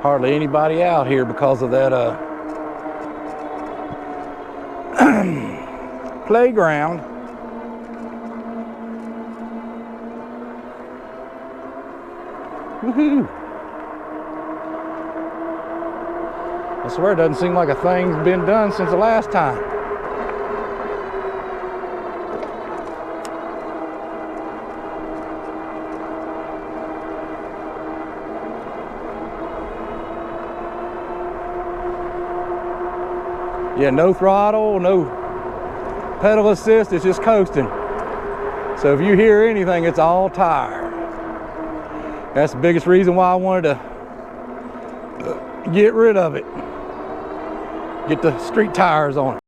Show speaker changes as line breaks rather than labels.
Hardly anybody out here because of that playground. Woohoo! I swear it doesn't seem like a thing's been done since the last time. Yeah, no throttle, no pedal assist, it's just coasting. So if you hear anything, it's all tire. That's the biggest reason why I wanted to get rid of it. Get the street tires on it.